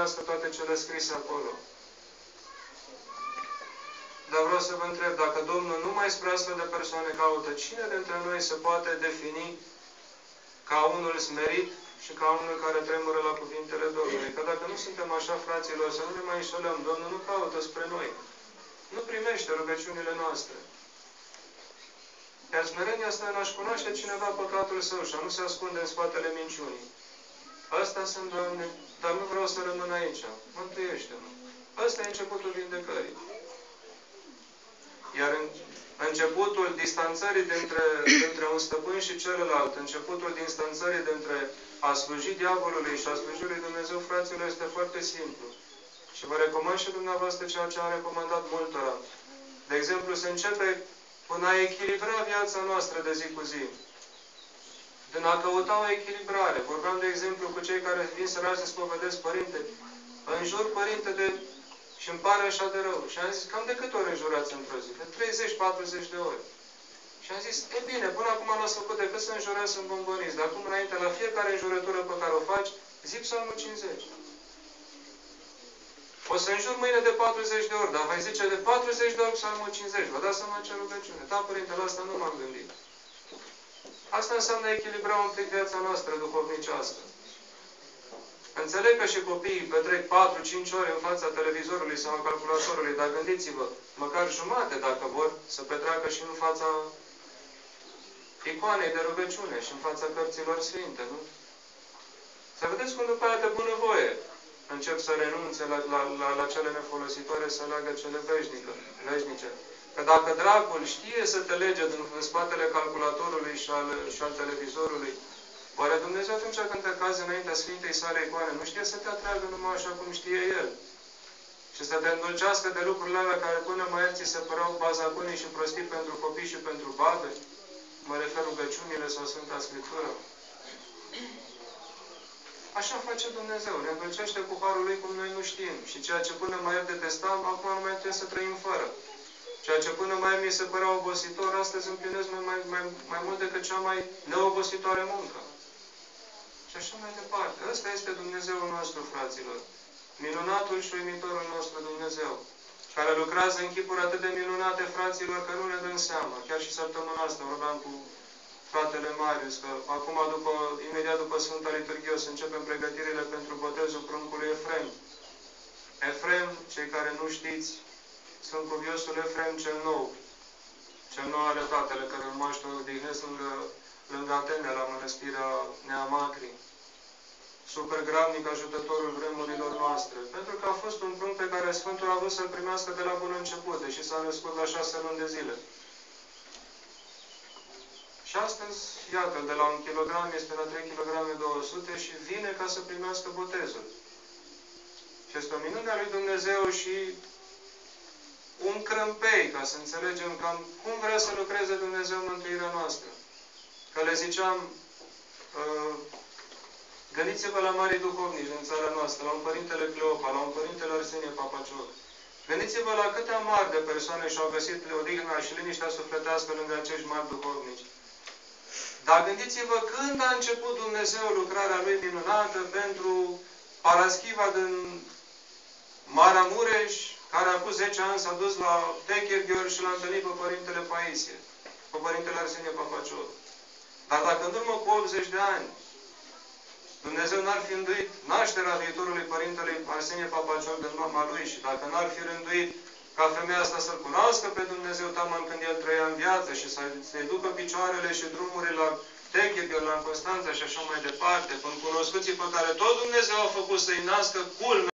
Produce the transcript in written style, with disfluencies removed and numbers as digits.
împlinească toate cele scrise acolo. Dar vreau să vă întreb, dacă Domnul numai spre astfel de persoane caută, cine dintre noi se poate defini ca unul smerit și ca unul care tremură la cuvintele Domnului? Că dacă nu suntem așa, fraților, să nu ne mai înșelăm. Domnul nu caută spre noi. Nu primește rugăciunile noastre. Iar smerenia asta în a-și cunoaște cineva păcatul său și a nu se ascunde în spatele minciunii. Asta sunt, Doamne, dar nu vreau să rămân aici. Mântuiește-mă. Ăsta e începutul vindecării. Iar începutul distanțării dintre un stăpân și celălalt, începutul distanțării dintre a sluji diavolului și a sluji lui Dumnezeu, fraților, este foarte simplu. Și vă recomand și dumneavoastră ceea ce am recomandat multora. De exemplu, se începe până a echilibra viața noastră de zi cu zi. Din a căuta o echilibrare. Vorbeam, de exemplu, cu cei care vin sărași să spovedesc, Părinte, înjur, Părinte, și îmi pare așa de rău. Și am zis, cam de câte ori înjurați într-o zi? De 30-40 de ori. Și am zis, e bine, până acum nu ați făcut decât să înjurați în bomboniți. Dar acum înainte, la fiecare înjurătură pe care o faci, zi Psalmul 50. O să înjur mâine de 40 de ori, dar vei zice de 40 de ori Psalmul 50. Vă dați seama ce rugăciune. Da, Părinte, la asta nu m-am gândit. Asta înseamnă echilibra un pic viața noastră duhovnicească. Înțeleg că și copiii petrec 4-5 ore în fața televizorului sau a calculatorului, dar gândiți-vă, măcar jumate, dacă vor, să petreacă și în fața icoanei de rugăciune și în fața cărților sfinte, nu? Să vedeți cum după aia de bunăvoie încep să renunțe la cele nefolositoare, să aleagă cele veșnice. Că dacă dracul știe să te lege în spatele calculatorului și al televizorului, oare Dumnezeu atunci când te cazi înaintea Sfintei sale icoane, nu știe să te atragă numai așa cum știe El? Și să te îndulcească de lucrurile alea care până mai ierți se păreau bazaconii și prostii pentru copii și pentru babe? Mă refer rugăciunile sau Sfânta Scriptură. Așa face Dumnezeu. Ne îndulcește cu harul Lui cum noi nu știm. Și ceea ce până mai ieri detestam, acum nu mai trebuie să trăim fără. Ceea ce până mai ieri mi se părea obositor, astăzi împlinesc mai mult decât cea mai neobositoare muncă. Și așa mai departe. Ăsta este Dumnezeul nostru, fraților. Minunatul și uimitorul nostru Dumnezeu, care lucrează în chipuri atât de minunate, fraților, că nu ne dăm seama. Chiar și săptămâna asta vorbeam cu fratele Marius, că acum, imediat după Sfânta Liturghie, o să începem pregătirile pentru botezul pruncului Efrem. Efrem, cei care nu știți, sunt cuviosul Efrem cel nou. Cel nou are tatăle, care îl moaște odihnesc lângă Atene, la mănăstirea Neamacri. Supergravnic ajutătorul vremurilor noastre. Pentru că a fost un prunc pe care Sfântul a vrut să-l primească de la bun început, deși s-a născut la 6 luni de zile. Și astăzi, iată, de la 1 kg este la 3 kg 200 și vine ca să primească botezul. Și este o minune a lui Dumnezeu și un crâmpei, ca să înțelegem cam cum vrea să lucreze Dumnezeu mântuirea noastră. Că le ziceam, gândiți-vă la mari duhovnici în țara noastră, la un Părintele Cleopa, la un Părintele Arsenie Papacioc. Gândiți-vă la câte mari de persoane și-au găsit odihna și liniștea sufletească lângă acești mari duhovnici. Dar gândiți-vă când a început Dumnezeu lucrarea Lui minunată pentru Paraschiva din Maramureș, care acum 10 ani s-a dus la Techirghior și l-a întâlnit pe Părintele Paisie, pe Părintele Arsenie Papacioc. Dar dacă în urmă cu 80 de ani Dumnezeu n-ar fi înduit nașterea viitorului Părintele Arsenie Papacioc din mama lui și dacă n-ar fi rânduit ca femeia asta să-L cunoască pe Dumnezeu taman când El trăia în viață și să-i ducă picioarele și drumurile la Techirghior, la Constanța și așa mai departe, până cunoscuții pe care tot Dumnezeu a făcut să-i nască culmea